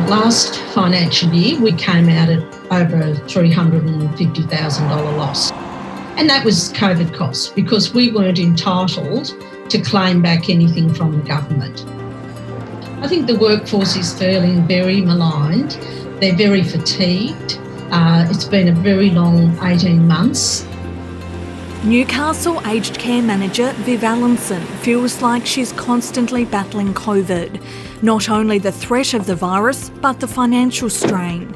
Last financial year, we came out at over a $350,000 loss. And that was COVID costs because we weren't entitled to claim back anything from the government. I think the workforce is feeling very maligned. They're very fatigued. It's been a very long 18 months. Newcastle aged care manager Viv Allenson feels like she's constantly battling COVID. Not only the threat of the virus, but the financial strain.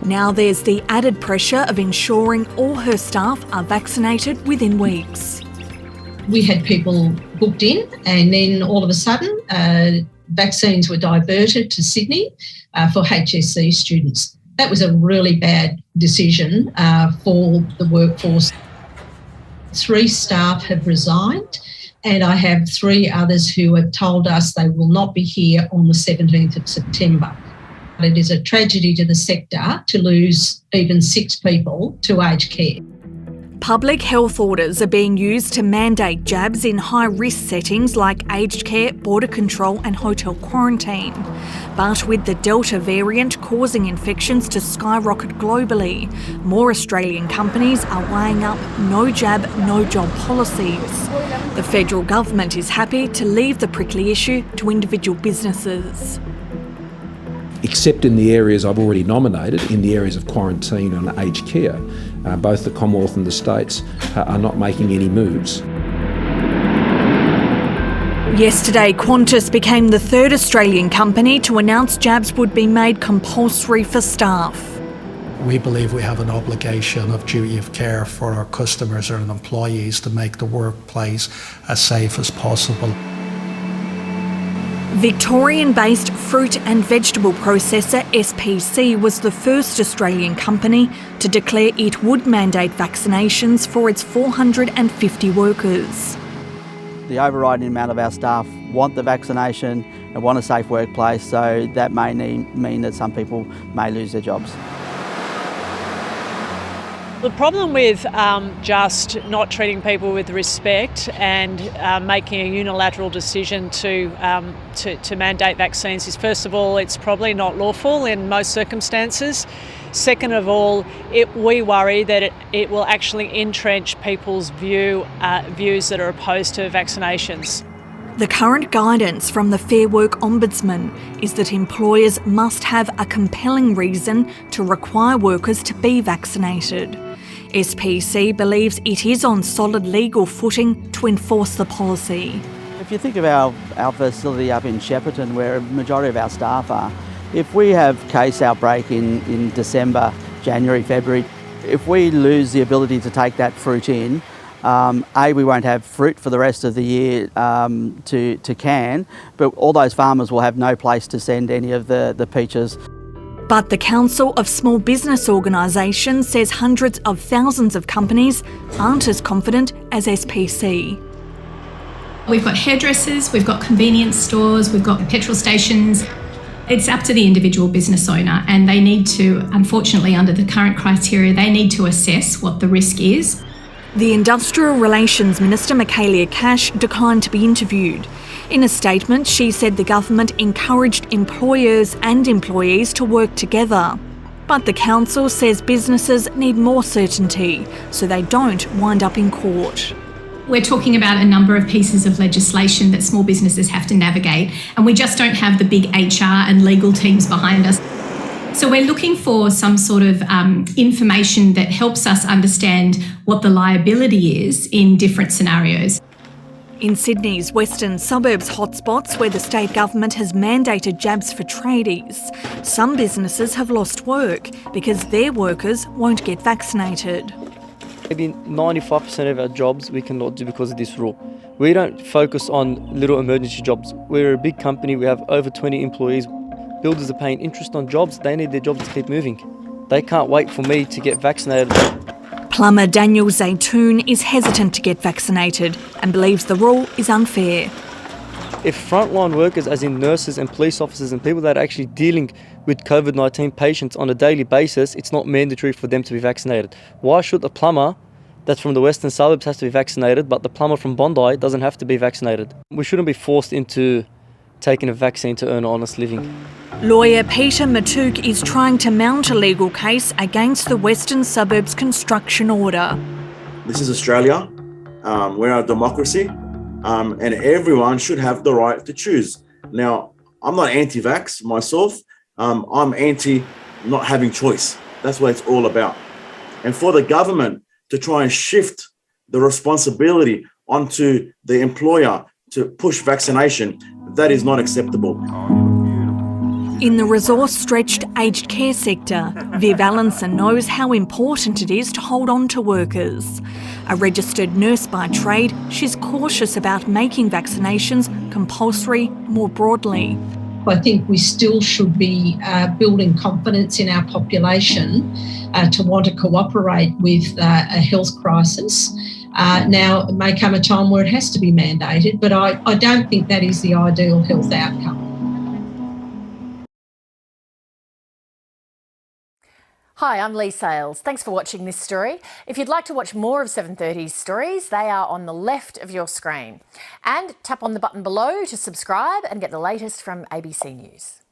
Now there's the added pressure of ensuring all her staff are vaccinated within weeks. We had people booked in and then all of a sudden vaccines were diverted to Sydney for HSC students. That was a really bad decision for the workforce. 3 staff have resigned and I have 3 others who have told us they will not be here on the 17th of September. It is a tragedy to the sector to lose even 6 people to aged care. Public health orders are being used to mandate jabs in high-risk settings like aged care, border control and hotel quarantine. But with the Delta variant causing infections to skyrocket globally, more Australian companies are weighing up no jab, no job policies. The federal government is happy to leave the prickly issue to individual businesses. Except in the areas I've already nominated, in the areas of quarantine and aged care, both the Commonwealth and the states are not making any moves. Yesterday, Qantas became the 3rd Australian company to announce jabs would be made compulsory for staff. We believe we have an obligation of duty of care for our customers and employees to make the workplace as safe as possible. Victorian-based fruit and vegetable processor SPC was the first Australian company to declare it would mandate vaccinations for its 450 workers. The overriding amount of our staff want the vaccination and want a safe workplace, so that may mean that some people may lose their jobs. The problem with just not treating people with respect and making a unilateral decision to mandate vaccines is, first of all, it's probably not lawful in most circumstances. Second of all, we worry that it will actually entrench people's views that are opposed to vaccinations. The current guidance from the Fair Work Ombudsman is that employers must have a compelling reason to require workers to be vaccinated. SPC believes it is on solid legal footing to enforce the policy. If you think of our facility up in Shepparton, where a majority of our staff are, if we have case outbreak in December, January, February, if we lose the ability to take that fruit in, we won't have fruit for the rest of the year to can, but all those farmers will have no place to send any of the peaches. But the Council of Small Business Organisations says hundreds of thousands of companies aren't as confident as SPC. We've got hairdressers, we've got convenience stores, we've got petrol stations. It's up to the individual business owner, and they need to, unfortunately, under the current criteria, they need to assess what the risk is. The Industrial Relations Minister, Michaelia Cash, declined to be interviewed. In a statement, she said the government encouraged employers and employees to work together. But the council says businesses need more certainty so they don't wind up in court. We're talking about a number of pieces of legislation that small businesses have to navigate, and we just don't have the big HR and legal teams behind us. So we're looking for some sort of information that helps us understand what the liability is in different scenarios. In Sydney's western suburbs hotspots, where the state government has mandated jabs for tradies, some businesses have lost work because their workers won't get vaccinated. Maybe 95% of our jobs we cannot do because of this rule. We don't focus on little emergency jobs. We're a big company, we have over 20 employees. Builders are paying interest on jobs, they need their jobs to keep moving. They can't wait for me to get vaccinated. Plumber Daniel Zaytoun is hesitant to get vaccinated and believes the rule is unfair. If frontline workers, as in nurses and police officers and people that are actually dealing with COVID-19 patients on a daily basis, it's not mandatory for them to be vaccinated. Why should a plumber that's from the western suburbs has to be vaccinated, but the plumber from Bondi doesn't have to be vaccinated? We shouldn't be forced into taking a vaccine to earn an honest living. Lawyer Peter Matuk is trying to mount a legal case against the Western Suburbs construction order. This is Australia. We're a democracy, and everyone should have the right to choose. Now, I'm not anti-vax myself. I'm anti not having choice. That's what it's all about. And for the government to try and shift the responsibility onto the employer to push vaccination, that is not acceptable. In the resource-stretched aged care sector, Viv Allenson knows how important it is to hold on to workers. A registered nurse by trade, she's cautious about making vaccinations compulsory more broadly. I think we still should be building confidence in our population to want to cooperate with a health crisis. Now, it may come a time where it has to be mandated, but I don't think that is the ideal health outcome. Hi, I'm Lee Sales. Thanks for watching this story. If you'd like to watch more of 730's stories, they are on the left of your screen. And tap on the button below to subscribe and get the latest from ABC News.